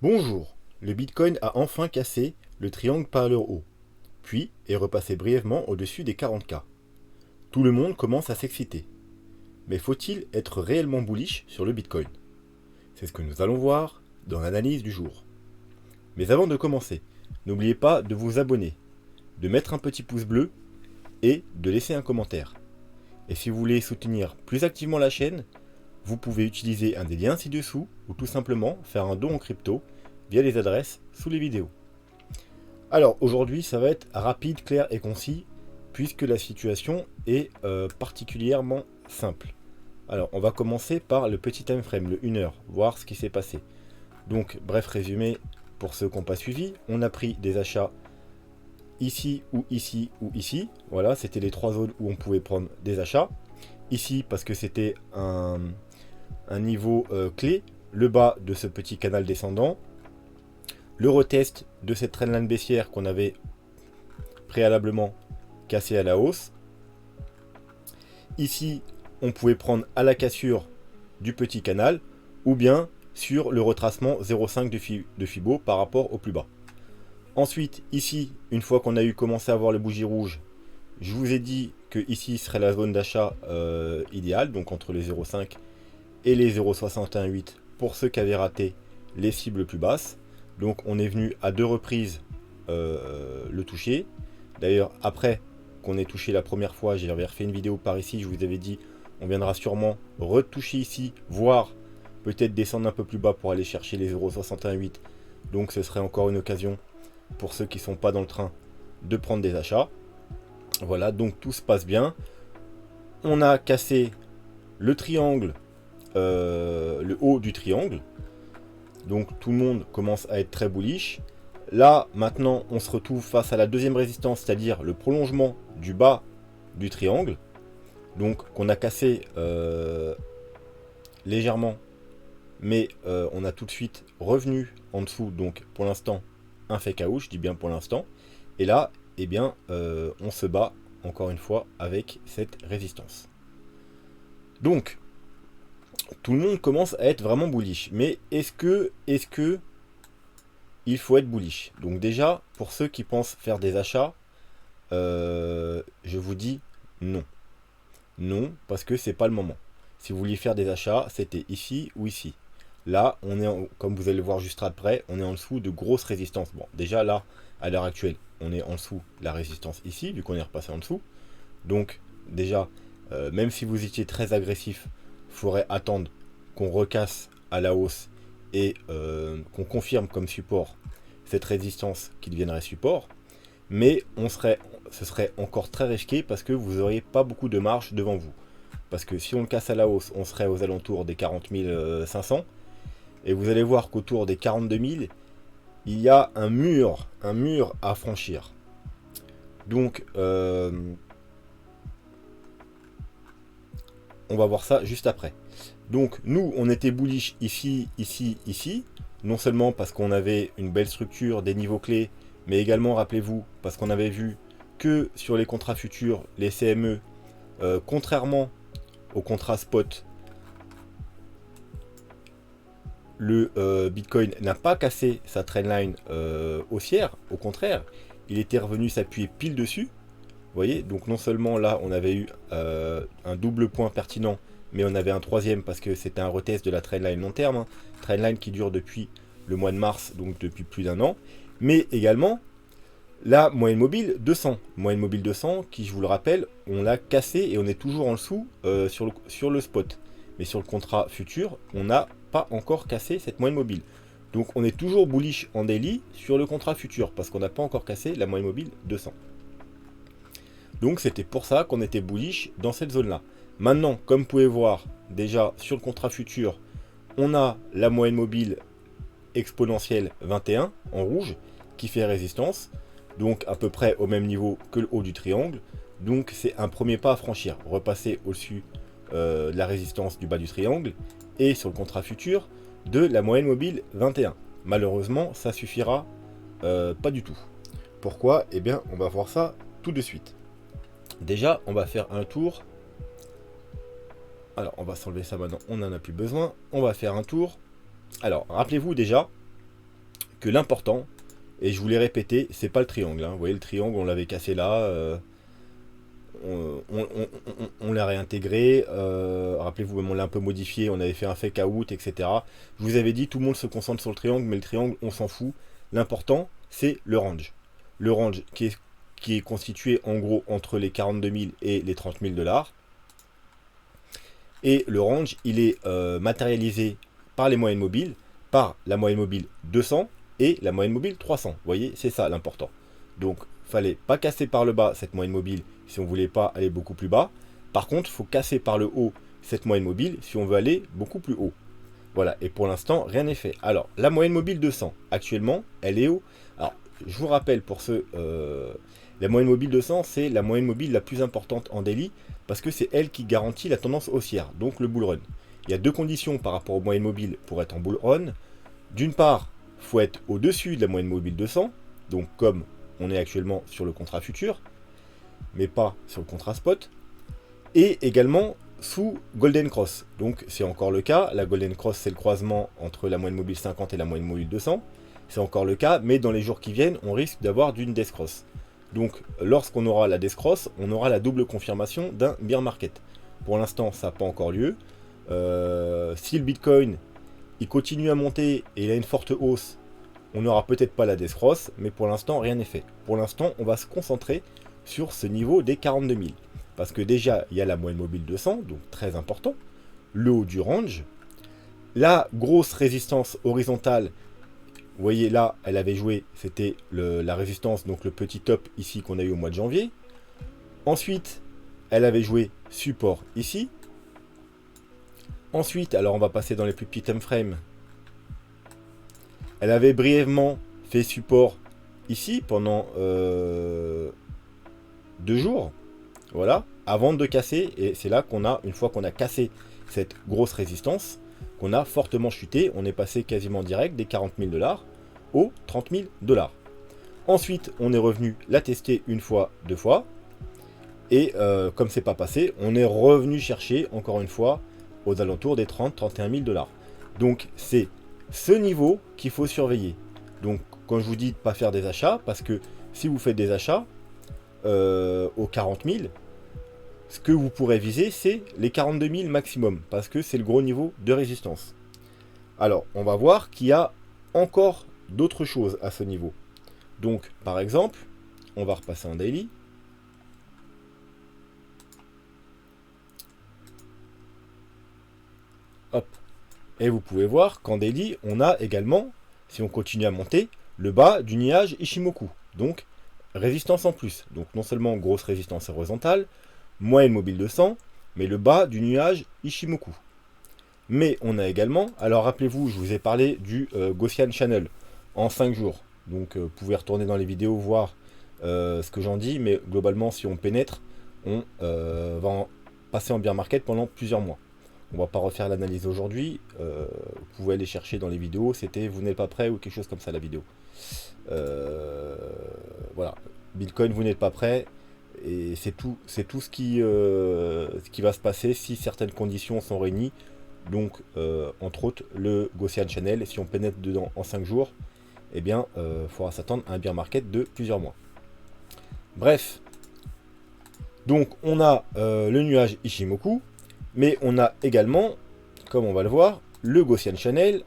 Bonjour, le Bitcoin a enfin cassé le triangle par le haut, puis est repassé brièvement au-dessus des 40K. Tout le monde commence à s'exciter. Mais faut-il être réellement bullish sur le Bitcoin? C'est ce que nous allons voir dans l'analyse du jour. Mais avant de commencer, n'oubliez pas de vous abonner, de mettre un petit pouce bleu et de laisser un commentaire. Et si vous voulez soutenir plus activement la chaîne, vous pouvez utiliser un des liens ci-dessous ou tout simplement faire un don en crypto via les adresses sous les vidéos. Alors aujourd'hui ça va être rapide, clair et concis puisque la situation est particulièrement simple. Alors on va commencer par le petit time frame, le 1 heure, voir ce qui s'est passé. Donc bref résumé pour ceux qui n'ont pas suivi, on a pris des achats ici ou ici ou ici. Voilà, c'était les trois zones où on pouvait prendre des achats. Ici parce que c'était un niveau clé, le bas de ce petit canal descendant, le retest de cette trendline baissière qu'on avait préalablement cassé à la hausse. Ici, on pouvait prendre à la cassure du petit canal ou bien sur le retracement 0,5 de Fibo par rapport au plus bas. Ensuite, ici, une fois qu'on a eu commencé à voir les bougies rouges, je vous ai dit que ici serait la zone d'achat idéale, donc entre les 0,5 et les 0,618 pour ceux qui avaient raté les cibles plus basses. Donc on est venu à deux reprises le toucher. D'ailleurs, après qu'on ait touché la première fois, j'avais refait une vidéo par ici, je vous avais dit, on viendra sûrement retoucher ici, voire peut-être descendre un peu plus bas pour aller chercher les 0,618. Donc ce serait encore une occasion pour ceux qui ne sont pas dans le train de prendre des achats. Voilà, donc tout se passe bien. On a cassé le triangle, le haut du triangle. Donc tout le monde commence à être très bullish. Là, maintenant, on se retrouve face à la deuxième résistance, c'est-à-dire le prolongement du bas du triangle. Donc qu'on a cassé légèrement, mais on a tout de suite revenu en dessous. Donc pour l'instant, un fake out, je dis bien pour l'instant. Et là, eh bien, on se bat encore une fois avec cette résistance. Donc, tout le monde commence à être vraiment bullish. Mais est-ce que il faut être bullish? Donc déjà, pour ceux qui pensent faire des achats, je vous dis non. Non, parce que c'est pas le moment. Si vous vouliez faire des achats, c'était ici ou ici. Là, on est, comme vous allez le voir juste après, on est en dessous de grosses résistances. Bon, déjà là, à l'heure actuelle, on est en dessous de la résistance ici, vu qu'on est repassé en dessous. Donc, déjà, même si vous étiez très agressif, il faudrait attendre qu'on recasse à la hausse et qu'on confirme comme support cette résistance qui deviendrait support. Mais ce serait encore très risqué parce que vous n'auriez pas beaucoup de marge devant vous. Parce que si on le casse à la hausse, on serait aux alentours des 40 500. Et vous allez voir qu'autour des 42 000, il y a un mur à franchir. Donc, on va voir ça juste après. Donc, nous, on était bullish ici, ici, ici. Non seulement parce qu'on avait une belle structure, des niveaux clés, mais également, rappelez-vous, parce qu'on avait vu que sur les contrats futurs, les CME, contrairement aux contrats spot, le Bitcoin n'a pas cassé sa trendline haussière, au contraire, il était revenu s'appuyer pile dessus. Vous voyez, donc non seulement là on avait eu un double point pertinent, mais on avait un troisième parce que c'était un retest de la trendline long terme, hein, trendline qui dure depuis le mois de mars, donc depuis plus d'un an, mais également la moyenne mobile 200. Moyenne mobile 200 qui, je vous le rappelle, on l'a cassé et on est toujours en dessous sur le spot. Mais sur le contrat futur, on n'a pas encore cassé cette moyenne mobile. Donc on est toujours bullish en daily sur le contrat futur parce qu'on n'a pas encore cassé la moyenne mobile 200. Donc c'était pour ça qu'on était bullish dans cette zone-là. Maintenant, comme vous pouvez voir, déjà sur le contrat futur, on a la moyenne mobile exponentielle 21 en rouge qui fait résistance. Donc à peu près au même niveau que le haut du triangle. Donc c'est un premier pas à franchir. Repasser au-dessus de la résistance du bas du triangle et sur le contrat futur de la moyenne mobile 21. Malheureusement, ça suffira pas du tout. Pourquoi? Eh bien, on va voir ça tout de suite. Déjà, on va faire un tour. Alors, on va s'enlever ça maintenant, on n'en a plus besoin. On va faire un tour. Alors, rappelez-vous déjà que l'important, et je vous l'ai répété, c'est pas le triangle. Hein. Vous voyez le triangle, on l'avait cassé là, on l'a réintégré. Rappelez-vous, on l'a un peu modifié, on avait fait un fake out, etc. Je vous avais dit, tout le monde se concentre sur le triangle, mais le triangle, on s'en fout. L'important, c'est le range. Le range qui est constitué en gros entre les 42 000 et les 30 000 $. Et le range, il est matérialisé par les moyennes mobiles, par la moyenne mobile 200 et la moyenne mobile 300. Vous voyez, c'est ça l'important. Donc, fallait pas casser par le bas cette moyenne mobile si on voulait pas aller beaucoup plus bas. Par contre, il faut casser par le haut cette moyenne mobile si on veut aller beaucoup plus haut. Voilà, et pour l'instant, rien n'est fait. Alors, la moyenne mobile 200, actuellement, elle est où? Alors, je vous rappelle pour ceux... la moyenne mobile 200, c'est la moyenne mobile la plus importante en daily, parce que c'est elle qui garantit la tendance haussière, donc le bull run. Il y a deux conditions par rapport aux moyennes mobiles pour être en bull run. D'une part, il faut être au-dessus de la moyenne mobile 200, donc comme on est actuellement sur le contrat futur, mais pas sur le contrat spot, et également sous Golden Cross. Donc c'est encore le cas, la Golden Cross c'est le croisement entre la moyenne mobile 50 et la moyenne mobile 200, c'est encore le cas, mais dans les jours qui viennent, on risque d'avoir d'une Death Cross. Donc lorsqu'on aura la Death Cross, on aura la double confirmation d'un bear market. Pour l'instant, ça n'a pas encore lieu. Si le Bitcoin il continue à monter et il a une forte hausse, on n'aura peut-être pas la Death Cross, mais pour l'instant, rien n'est fait. Pour l'instant, on va se concentrer sur ce niveau des 42 000. Parce que déjà, il y a la moyenne mobile 200, donc très important. Le haut du range. La grosse résistance horizontale, vous voyez là, elle avait joué, c'était la résistance, donc le petit top ici qu'on a eu au mois de janvier. Ensuite, elle avait joué support ici. Ensuite, alors on va passer dans les plus petits time frames. Elle avait brièvement fait support ici pendant 2 jours. Voilà, avant de casser, et c'est là qu'on a, une fois qu'on a cassé cette grosse résistance, qu'on a fortement chuté, on est passé quasiment direct des 40 000 $ aux 30 000 $. Ensuite, on est revenu la tester une fois, 2 fois, et comme c'est pas passé, on est revenu chercher encore une fois aux alentours des 30-31 000 $. Donc c'est ce niveau qu'il faut surveiller. Donc quand je vous dis de ne pas faire des achats, parce que si vous faites des achats aux 40 000, ce que vous pourrez viser, c'est les 42 000 maximum, parce que c'est le gros niveau de résistance. Alors, on va voir qu'il y a encore d'autres choses à ce niveau. Donc, par exemple, on va repasser en daily. Hop. Et vous pouvez voir qu'en daily, on a également, si on continue à monter, le bas du nuage Ishimoku. Donc, résistance en plus. Donc, non seulement grosse résistance horizontale, moyenne mobile 200, mais le bas du nuage Ishimoku. Mais on a également, alors rappelez-vous, je vous ai parlé du Gaussian Channel en 5 jours. Donc, vous pouvez retourner dans les vidéos, voir ce que j'en dis, mais globalement, si on pénètre, on va passer en bear market pendant plusieurs mois. On va pas refaire l'analyse aujourd'hui. Vous pouvez aller chercher dans les vidéos. C'était vous n'êtes pas prêt ou quelque chose comme ça la vidéo. Voilà. Bitcoin, vous n'êtes pas prêt. Et c'est tout ce qui va se passer si certaines conditions sont réunies. Donc, entre autres, le Gaussian Channel. Et si on pénètre dedans en 5 jours, eh bien, il faudra s'attendre à un bear market de plusieurs mois. Bref. Donc, on a le nuage Ishimoku. Mais on a également, comme on va le voir, le Gaussian Channel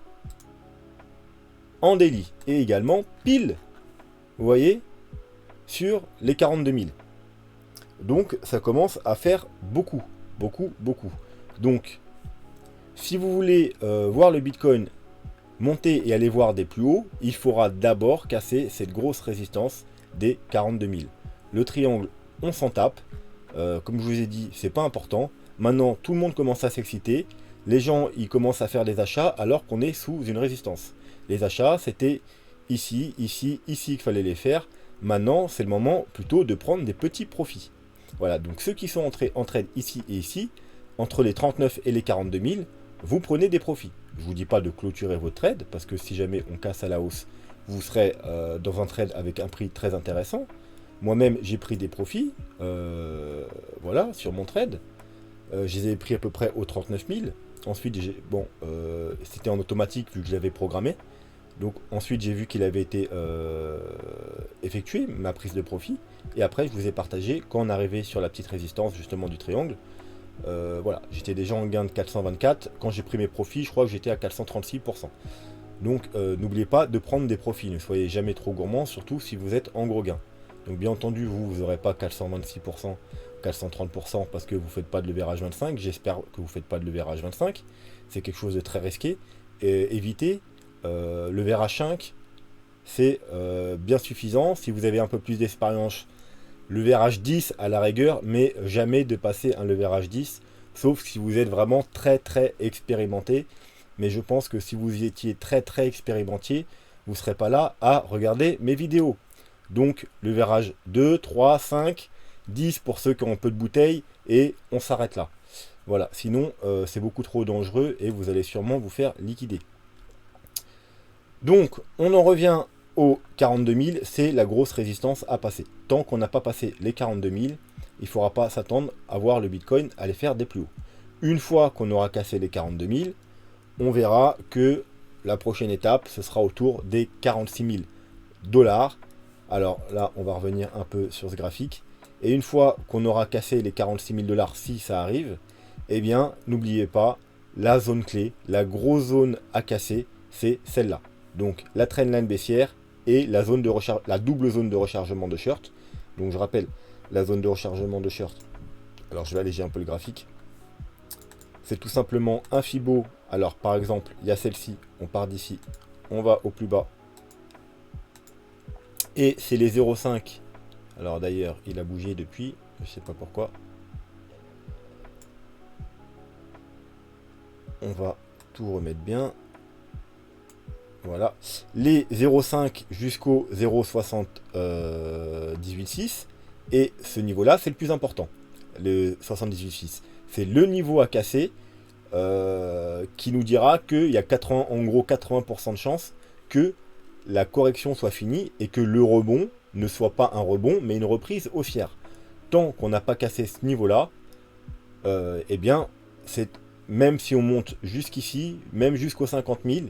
en daily. Et également pile, vous voyez, sur les 42 000. Donc ça commence à faire beaucoup. Donc, si vous voulez voir le Bitcoin monter et aller voir des plus hauts, il faudra d'abord casser cette grosse résistance des 42 000. Le triangle, on s'en tape. Comme je vous ai dit, c'est pas important. Maintenant, tout le monde commence à s'exciter. Les gens, ils commencent à faire des achats alors qu'on est sous une résistance. Les achats, c'était ici, ici, ici qu'il fallait les faire. Maintenant, c'est le moment plutôt de prendre des petits profits. Voilà, donc ceux qui sont entrés en trade ici et ici, entre les 39 et les 42 000, vous prenez des profits. Je ne vous dis pas de clôturer votre trade, parce que si jamais on casse à la hausse, vous serez dans un trade avec un prix très intéressant. Moi-même, j'ai pris des profits, voilà, sur mon trade. Je les ai pris à peu près aux 39 000. Ensuite, bon, c'était en automatique vu que je l'avais programmé. Donc ensuite j'ai vu qu'il avait été effectué, ma prise de profit. Et après je vous ai partagé quand on arrivait sur la petite résistance justement du triangle. Voilà, j'étais déjà en gain de 424. Quand j'ai pris mes profits, je crois que j'étais à 436%. Donc n'oubliez pas de prendre des profits. Ne soyez jamais trop gourmand, surtout si vous êtes en gros gain. Donc bien entendu, vous n'aurez pas 426%, 430% parce que vous ne faites pas de leverage 25. J'espère que vous ne faites pas de leverage 25. C'est quelque chose de très risqué. Et évitez le leverage 5. C'est bien suffisant. Si vous avez un peu plus d'expérience, leverage 10 à la rigueur, mais jamais de passer un leverage 10, sauf si vous êtes vraiment très très expérimenté. Mais je pense que si vous étiez très très expérimenté, vous ne serez pas là à regarder mes vidéos. Donc leverage 2, 3, 5, 10 pour ceux qui ont un peu de bouteille, et on s'arrête là. Voilà, sinon c'est beaucoup trop dangereux et vous allez sûrement vous faire liquider. Donc on en revient aux 42 000, c'est la grosse résistance à passer. Tant qu'on n'a pas passé les 42 000, il ne faudra pas s'attendre à voir le Bitcoin aller faire des plus hauts. Une fois qu'on aura cassé les 42 000, on verra que la prochaine étape, ce sera autour des 46 000 dollars. Alors là, on va revenir un peu sur ce graphique. Et une fois qu'on aura cassé les 46 000 dollars, si ça arrive, eh bien, n'oubliez pas, la zone clé, la grosse zone à casser, c'est celle-là. Donc la trendline baissière et la zone de recharge, la double zone de rechargement de short. Donc je rappelle, la zone de rechargement de short. Alors je vais alléger un peu le graphique. C'est tout simplement un Fibo. Alors par exemple, il y a celle-ci, on part d'ici, on va au plus bas. Et c'est les 0,5. Alors d'ailleurs, il a bougé depuis, je sais pas pourquoi. On va tout remettre bien. Voilà. Les 0,5 jusqu'au 0,78,6. Et ce niveau-là, c'est le plus important. Le 78,6. C'est le niveau à casser qui nous dira qu'il y a 80, en gros 80% de chance que la correction soit finie et que le rebond ne soit pas un rebond, mais une reprise haussière. Tant qu'on n'a pas cassé ce niveau-là, eh bien, même si on monte jusqu'ici, même jusqu'aux 50 000,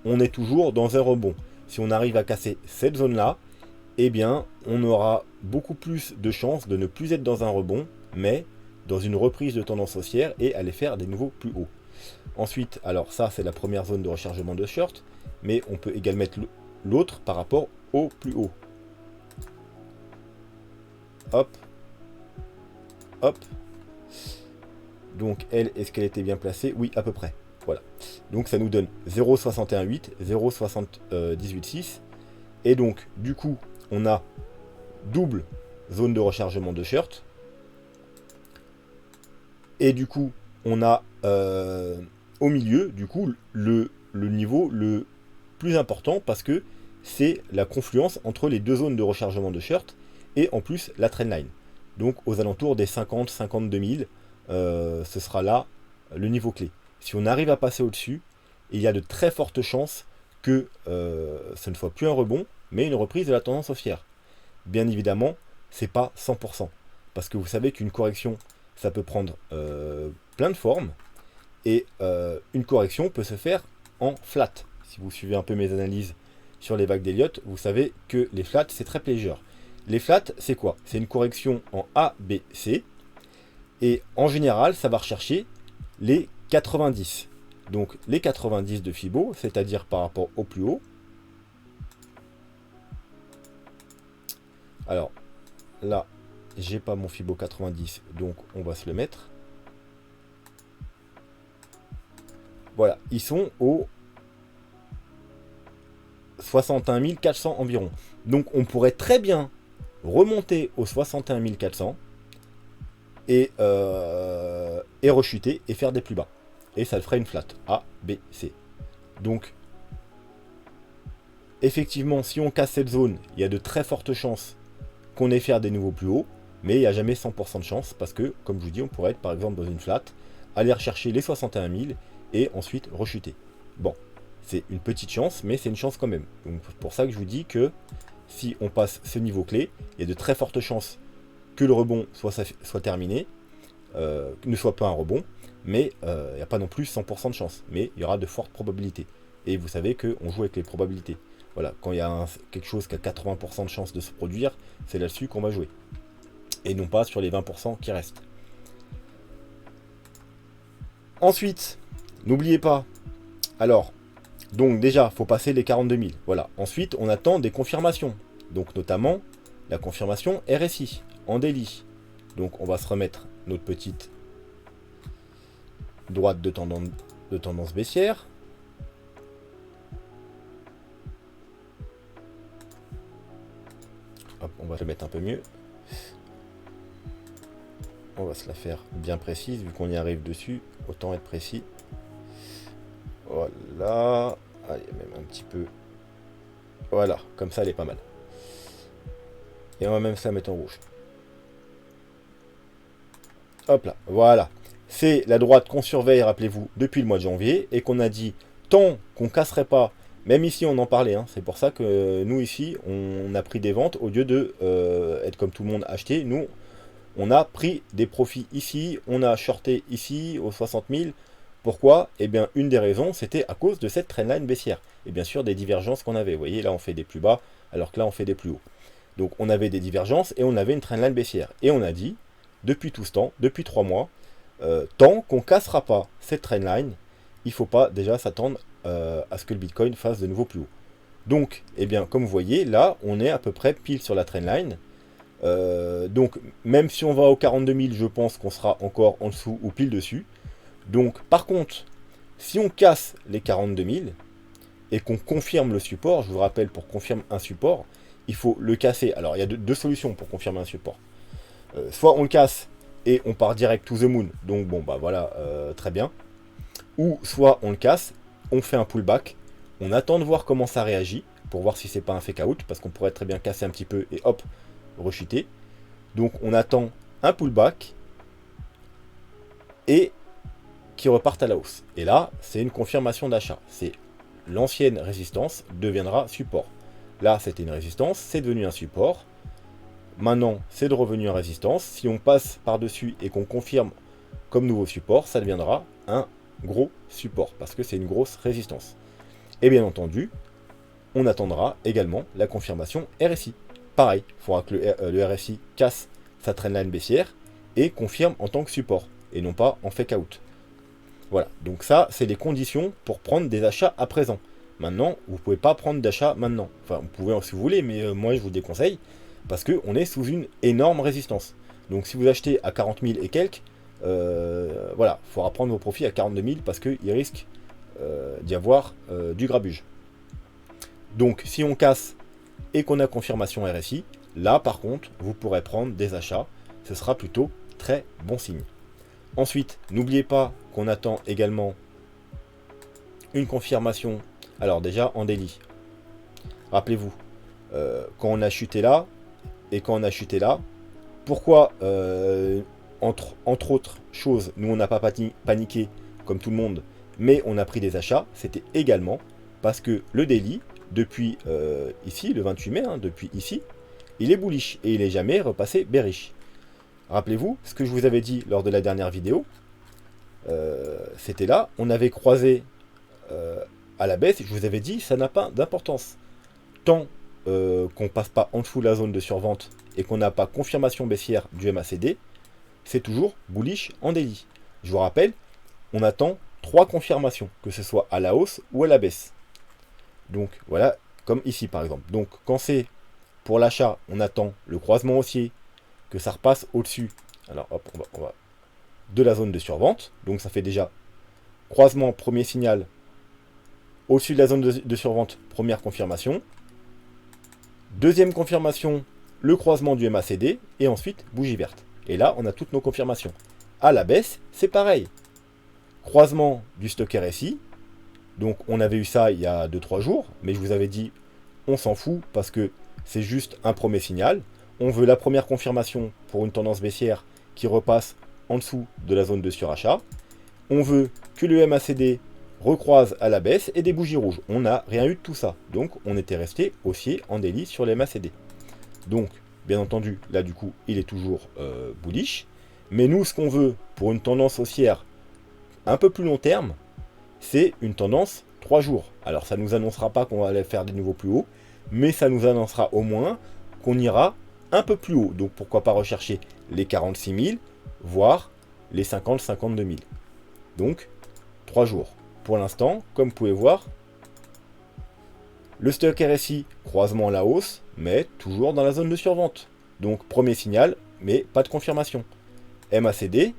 on est toujours dans un rebond. Si on arrive à casser cette zone-là, eh bien, on aura beaucoup plus de chances de ne plus être dans un rebond, mais dans une reprise de tendance haussière et aller faire des nouveaux plus hauts. Ensuite, alors ça, c'est la première zone de rechargement de short, mais on peut également mettre l'autre par rapport au plus haut. Hop. Hop. Donc, elle, est-ce qu'elle était bien placée? Oui, à peu près. Voilà. Donc, ça nous donne 0,618, 0,78,6. Et donc, du coup, on a double zone de rechargement de short. Et du coup, on a au milieu, du coup, le niveau le plus important parce que c'est la confluence entre les deux zones de rechargement de short et en plus la trendline. Donc aux alentours des 50-52 000, ce sera là le niveau clé. Si on arrive à passer au-dessus, il y a de très fortes chances que ce ne soit plus un rebond, mais une reprise de la tendance haussière. Bien évidemment, c'est pas 100%. Parce que vous savez qu'une correction, ça peut prendre plein de formes. Et une correction peut se faire en flat. Si vous suivez un peu mes analyses sur les vagues d'Elliott, vous savez que les flats, c'est très plaisir. Les flats, c'est quoi? C'est une correction en A, B, C. Et en général, ça va rechercher les 90. Donc les 90 de Fibo, c'est-à-dire par rapport au plus haut. Alors, là, j'ai pas mon Fibo 90, donc on va se le mettre. Voilà, ils sont au 61 400 environ. Donc on pourrait très bien remonter aux 61 400 et rechuter et faire des plus bas. Et ça le ferait une flat A, B, C. Donc effectivement, si on casse cette zone, il y a de très fortes chances qu'on ait faire des nouveaux plus hauts, mais il n'y a jamais 100% de chance parce que, comme je vous dis, on pourrait être par exemple dans une flat, aller rechercher les 61 000 et ensuite rechuter. Bon, c'est une petite chance, mais c'est une chance quand même. Donc c'est pour ça que je vous dis que si on passe ce niveau clé, il y a de très fortes chances que le rebond soit terminé, ne soit pas un rebond, mais il n'y a pas non plus 100% de chance, mais il y aura de fortes probabilités. Et vous savez qu'on joue avec les probabilités. Voilà, quand il y a quelque chose qui a 80% de chance de se produire, c'est là-dessus qu'on va jouer. Et non pas sur les 20% qui restent. Ensuite, n'oubliez pas, alors, donc déjà, il faut passer les 42 000. Voilà. Ensuite, on attend des confirmations. Donc notamment, la confirmation RSI, en daily. Donc on va se remettre notre petite droite de tendance baissière. Hop, on va le mettre un peu mieux. On va se la faire bien précise, vu qu'on y arrive dessus, autant être précis. Voilà. Allez, même un petit peu. Voilà, comme ça elle est pas mal. Et on va même se la mettre en rouge. Hop là, voilà. C'est la droite qu'on surveille, rappelez-vous, depuis le mois de janvier, et qu'on a dit, tant qu'on casserait pas, même ici on en parlait, hein, c'est pour ça que nous ici, on a pris des ventes, au lieu de être comme tout le monde acheté, nous, on a pris des profits ici, on a shorté ici, aux 60 000. Pourquoi? Eh bien, une des raisons, c'était à cause de cette trendline baissière. Et bien sûr, des divergences qu'on avait. Vous voyez, là, on fait des plus bas, alors que là, on fait des plus hauts. Donc, on avait des divergences et on avait une trendline baissière. Et on a dit, depuis tout ce temps, depuis 3 mois, tant qu'on ne cassera pas cette trendline, il ne faut pas déjà s'attendre à ce que le Bitcoin fasse de nouveau plus haut. Donc, eh bien, comme vous voyez, là, on est à peu près pile sur la trendline. Donc, même si on va aux 42 000, je pense qu'on sera encore en dessous ou pile dessus. Donc, par contre, si on casse les 42 000 et qu'on confirme le support, je vous rappelle, pour confirmer un support, il faut le casser. Alors, il y a deux solutions pour confirmer un support. Soit on le casse et on part direct to the moon, donc bon, bah voilà, très bien. Ou soit on le casse, on fait un pullback, on attend de voir comment ça réagit, pour voir si c'est pas un fake out, parce qu'on pourrait très bien casser un petit peu et hop, rechuter. Donc on attend un pullback et qui repartent à la hausse. Et là, c'est une confirmation d'achat. C'est l'ancienne résistance deviendra support. Là, c'était une résistance, c'est devenu un support. Maintenant, c'est de revenu en résistance. Si on passe par-dessus et qu'on confirme comme nouveau support, ça deviendra un gros support, parce que c'est une grosse résistance. Et bien entendu, on attendra également la confirmation RSI. Pareil, il faudra que le RSI casse sa trendline baissière et confirme en tant que support, et non pas en fake out. Voilà, donc ça, c'est les conditions pour prendre des achats à présent. Maintenant, vous ne pouvez pas prendre d'achat maintenant. Enfin, vous pouvez si vous voulez, mais moi, je vous déconseille, parce qu'on est sous une énorme résistance. Donc, si vous achetez à 40 000 et quelques, voilà, il faudra prendre vos profits à 42 000, parce qu'il risque d'y avoir du grabuge. Donc, si on casse et qu'on a confirmation RSI, là, par contre, vous pourrez prendre des achats. Ce sera plutôt très bon signe. Ensuite, n'oubliez pas qu'on attend également une confirmation. Alors déjà, en daily. Rappelez-vous, quand on a chuté là, et quand on a chuté là, pourquoi, entre autres choses, nous on n'a pas paniqué comme tout le monde, mais on a pris des achats, c'était également parce que le daily, depuis ici, le 28 mai, hein, depuis ici, il est bullish, et il n'est jamais repassé bearish. Rappelez-vous, ce que je vous avais dit lors de la dernière vidéo, c'était là, on avait croisé à la baisse, et je vous avais dit, ça n'a pas d'importance. Tant qu'on ne passe pas en dessous de la zone de survente, et qu'on n'a pas confirmation baissière du MACD, c'est toujours bullish en daily. Je vous rappelle, on attend 3 confirmations, que ce soit à la hausse ou à la baisse. Donc voilà, comme ici par exemple. Donc quand c'est pour l'achat, on attend le croisement haussier, que ça repasse au-dessus. Alors hop, on va de la zone de survente. Donc ça fait déjà croisement, premier signal, au-dessus de la zone de survente, première confirmation. Deuxième confirmation, le croisement du MACD, et ensuite bougie verte. Et là, on a toutes nos confirmations. À la baisse, c'est pareil. Croisement du stock RSI. Donc on avait eu ça il y a 2-3 jours, mais je vous avais dit, on s'en fout, parce que c'est juste un premier signal. On veut la première confirmation pour une tendance baissière qui repasse en dessous de la zone de surachat. On veut que le MACD recroise à la baisse et des bougies rouges. On n'a rien eu de tout ça. Donc on était resté haussier en daily sur le MACD. Donc, bien entendu, là du coup, il est toujours bullish. Mais nous, ce qu'on veut pour une tendance haussière un peu plus long terme, c'est une tendance 3 jours. Alors ça ne nous annoncera pas qu'on va aller faire des nouveaux plus hauts, mais ça nous annoncera au moins qu'on ira un peu plus haut. Donc pourquoi pas rechercher les 46 000, voire les 50-52 000. Donc 3 jours. Pour l'instant, comme vous pouvez voir, le stock RSI, croisement à la hausse, mais toujours dans la zone de survente. Donc premier signal, mais pas de confirmation. MACD,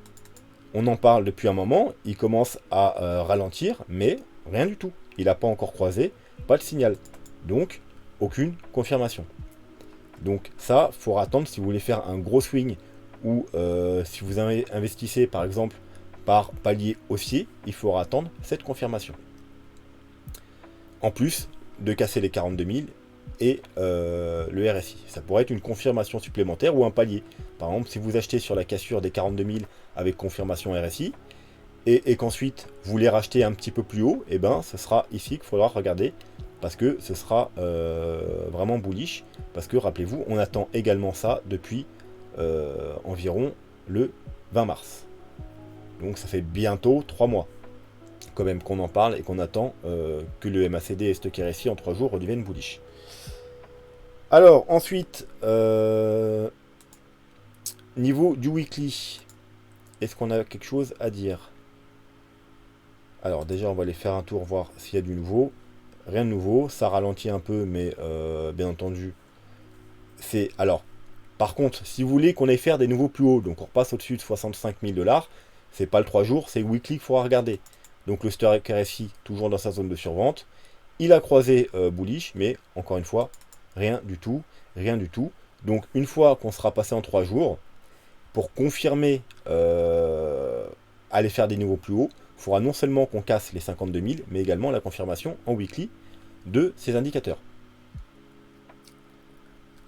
on en parle depuis un moment, il commence à ralentir, mais rien du tout. Il n'a pas encore croisé, pas de signal. Donc, aucune confirmation. Donc ça, il faudra attendre si vous voulez faire un gros swing, ou si vous investissez par exemple par palier haussier, il faudra attendre cette confirmation. En plus de casser les 42 000 et le RSI. Ça pourrait être une confirmation supplémentaire ou un palier. Par exemple, si vous achetez sur la cassure des 42 000 avec confirmation RSI, et qu'ensuite vous les rachetez un petit peu plus haut, et ben ce sera ici qu'il faudra regarder, parce que ce sera vraiment bullish, parce que rappelez-vous, on attend également ça depuis environ le 20 mars. Donc ça fait bientôt 3 mois quand même qu'on en parle et qu'on attend que le MACD et stock RSI en 3 jours redeviennent bullish. Alors ensuite, niveau du weekly, est-ce qu'on a quelque chose à dire? Alors déjà on va aller faire un tour, voir s'il y a du nouveau. Rien de nouveau, ça ralentit un peu, mais bien entendu, c'est... Alors, par contre, si vous voulez qu'on aille faire des nouveaux plus hauts, donc on repasse au-dessus de 65 000 $, c'est pas le 3 jours, c'est le weekly qu'il faudra regarder. Donc le stock RSI, toujours dans sa zone de survente. Il a croisé bullish, mais encore une fois, rien du tout, rien du tout. Donc une fois qu'on sera passé en 3 jours, pour confirmer aller faire des nouveaux plus hauts, il faudra non seulement qu'on casse les 52 000, mais également la confirmation en weekly de ces indicateurs.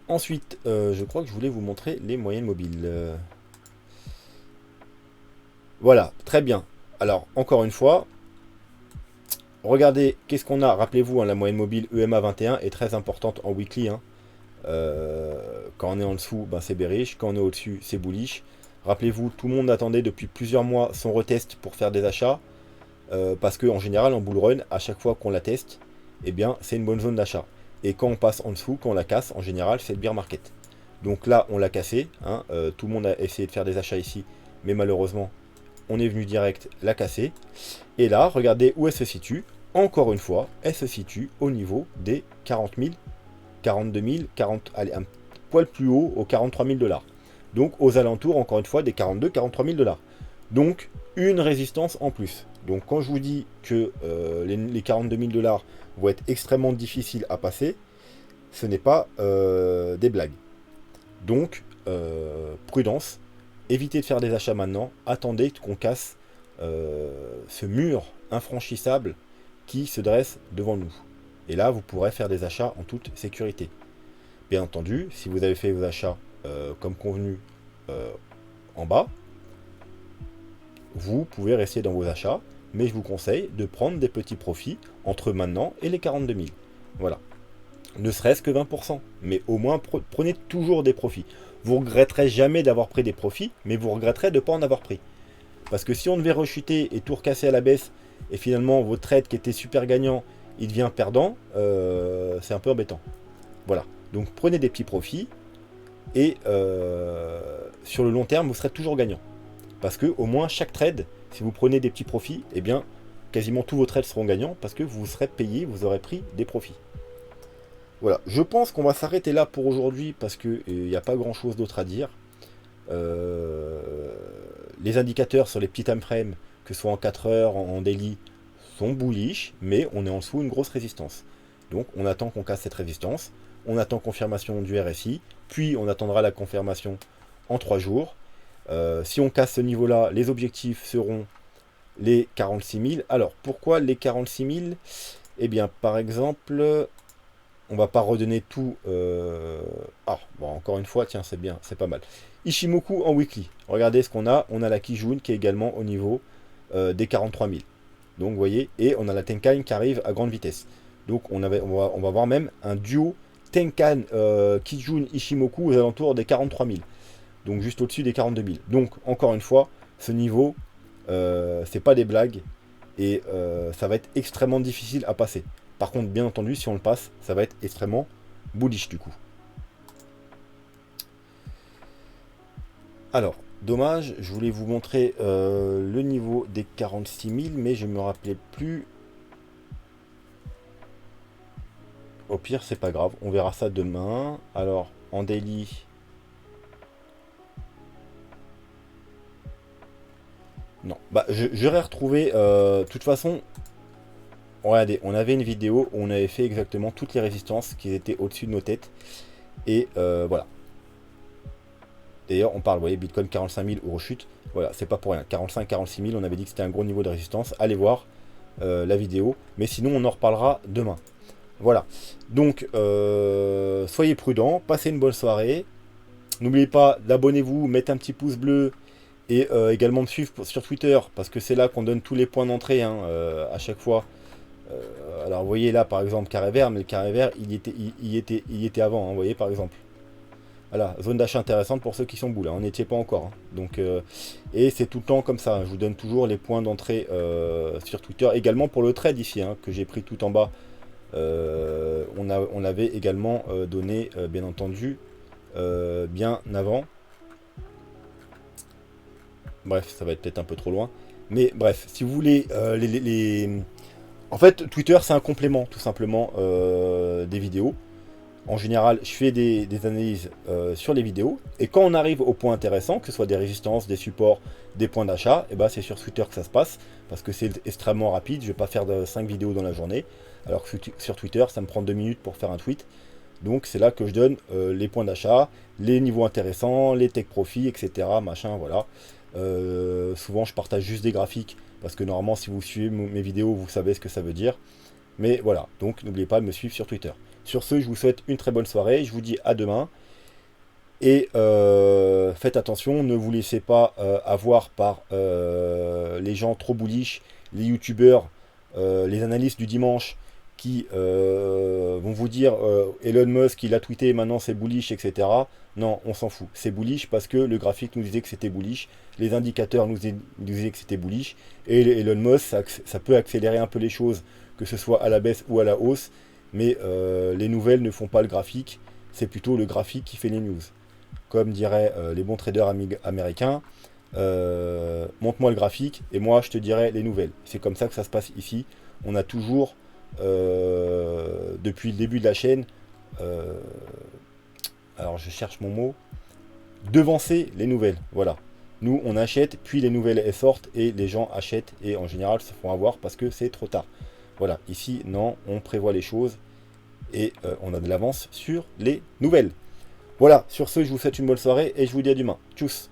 Ensuite, je crois que je voulais vous montrer les moyennes mobiles. Voilà, très bien. Alors, encore une fois, regardez, qu'est-ce qu'on a. Rappelez-vous, hein, la moyenne mobile EMA 21 est très importante en weekly. Hein. Quand on est en dessous, ben, c'est bearish. Quand on est au-dessus, c'est bullish. Rappelez-vous, tout le monde attendait depuis plusieurs mois son retest pour faire des achats. Parce qu'en général, en bull run, à chaque fois qu'on la teste, eh bien, c'est une bonne zone d'achat. Et quand on passe en dessous, quand on la casse, en général, c'est le bear market. Donc là, on l'a cassé. Hein, tout le monde a essayé de faire des achats ici. Mais malheureusement, on est venu direct la casser. Et là, regardez où elle se situe. Encore une fois, elle se situe au niveau des 40 000, 42 000, 40, allez, un poil plus haut, aux 43 000 $. Donc aux alentours, encore une fois, des 42 43 000 $. Donc une résistance en plus. Donc quand je vous dis que les 42 000 $ vont être extrêmement difficiles à passer, ce n'est pas des blagues. Donc prudence, évitez de faire des achats maintenant, attendez qu'on casse ce mur infranchissable qui se dresse devant nous. Et là, vous pourrez faire des achats en toute sécurité. Bien entendu, si vous avez fait vos achats comme convenu en bas, vous pouvez rester dans vos achats, mais je vous conseille de prendre des petits profits entre maintenant et les 42 000. Voilà. Ne serait-ce que 20%, mais au moins prenez toujours des profits. Vous regretterez jamais d'avoir pris des profits, mais vous regretterez de ne pas en avoir pris. Parce que si on devait rechuter et tout recasser à la baisse, et finalement votre trade qui était super gagnant, il devient perdant, c'est un peu embêtant. Voilà. Donc prenez des petits profits, et sur le long terme, vous serez toujours gagnant. Parce que au moins chaque trade, si vous prenez des petits profits, eh bien quasiment tous vos trades seront gagnants parce que vous serez payé, vous aurez pris des profits. Voilà, je pense qu'on va s'arrêter là pour aujourd'hui parce qu'il n'y a pas grand chose d'autre à dire. Les indicateurs sur les petits time frames, que ce soit en 4 heures, en daily, sont bullish, mais on est en dessous d'une grosse résistance. Donc on attend qu'on casse cette résistance, on attend confirmation du RSI, puis on attendra la confirmation en 3 jours. Si on casse ce niveau-là, les objectifs seront les 46 000. Alors, pourquoi les 46 000? Eh bien, par exemple, on va pas redonner tout. Ah, bon, encore une fois, tiens, c'est bien, c'est pas mal. Ichimoku en weekly. Regardez ce qu'on a. On a la Kijun qui est également au niveau des 43 000. Donc, vous voyez, et on a la Tenkan qui arrive à grande vitesse. Donc, on va voir même un duo Tenkan Kijun Ichimoku aux alentours des 43 000. Donc juste au-dessus des 42 000. Donc encore une fois, ce niveau, c'est pas des blagues. et ça va être extrêmement difficile à passer. Par contre, bien entendu, si on le passe, ça va être extrêmement bullish du coup. Alors, dommage, je voulais vous montrer le niveau des 46 000, mais je ne me rappelais plus. Au pire, c'est pas grave, on verra ça demain. Alors, en daily... Non, bah j'aurais retrouvé... De toute façon, regardez, on avait une vidéo où on avait fait exactement toutes les résistances qui étaient au-dessus de nos têtes. Et voilà. D'ailleurs, on parle, vous voyez, Bitcoin 45 000 ou rechute. Voilà, c'est pas pour rien. 45-46 000, on avait dit que c'était un gros niveau de résistance. Allez voir la vidéo. Mais sinon, on en reparlera demain. Voilà. Donc, soyez prudents. Passez une bonne soirée. N'oubliez pas d'abonnez-vous, mettre un petit pouce bleu. Et également me suivre sur Twitter. Parce que c'est là qu'on donne tous les points d'entrée hein, à chaque fois. Alors, vous voyez là, par exemple, carré vert. Mais le carré vert, il était avant. Hein, vous voyez, par exemple. Voilà, zone d'achat intéressante pour ceux qui sont boules, hein. On n'y était pas encore. Hein. Donc, et c'est tout le temps comme ça. Hein. Je vous donne toujours les points d'entrée sur Twitter. Également pour le trade ici, hein, que j'ai pris tout en bas. On avait également donné, bien entendu, bien avant. Bref, ça va être peut-être un peu trop loin. Mais bref, si vous voulez, en fait, Twitter, c'est un complément, tout simplement, des vidéos. En général, je fais des analyses sur les vidéos. Et quand on arrive au point intéressant, que ce soit des résistances, des supports, des points d'achat, et ben c'est sur Twitter que ça se passe. Parce que c'est extrêmement rapide. Je ne vais pas faire 5 vidéos dans la journée. Alors que sur Twitter, ça me prend 2 minutes pour faire un tweet. Donc c'est là que je donne les points d'achat, les niveaux intéressants, les take profits, etc. Machin, voilà. Souvent, je partage juste des graphiques. Parce que normalement, si vous suivez mes vidéos, vous savez ce que ça veut dire. Mais voilà, donc n'oubliez pas de me suivre sur Twitter. Sur ce, je vous souhaite une très bonne soirée. Je vous dis à demain. Et faites attention, ne vous laissez pas avoir par les gens trop bullish, les youtubeurs, les analystes du dimanche qui vont vous dire Elon Musk il a tweeté maintenant c'est bullish, etc. Non, on s'en fout. C'est bullish parce que le graphique nous disait que c'était bullish, les indicateurs nous disaient que c'était bullish, et Elon Musk, ça peut accélérer un peu les choses, que ce soit à la baisse ou à la hausse, mais les nouvelles ne font pas le graphique, c'est plutôt le graphique qui fait les news. Comme diraient les bons traders américains, montre-moi le graphique et moi je te dirai les nouvelles. C'est comme ça que ça se passe ici. On a toujours, depuis le début de la chaîne, alors je cherche mon mot, devancer les nouvelles. Voilà. Nous on achète, puis les nouvelles elles sortent et les gens achètent et en général se font avoir parce que c'est trop tard. Voilà, ici non, on prévoit les choses et on a de l'avance sur les nouvelles. Voilà, sur ce, je vous souhaite une bonne soirée et je vous dis à demain. Tchuss!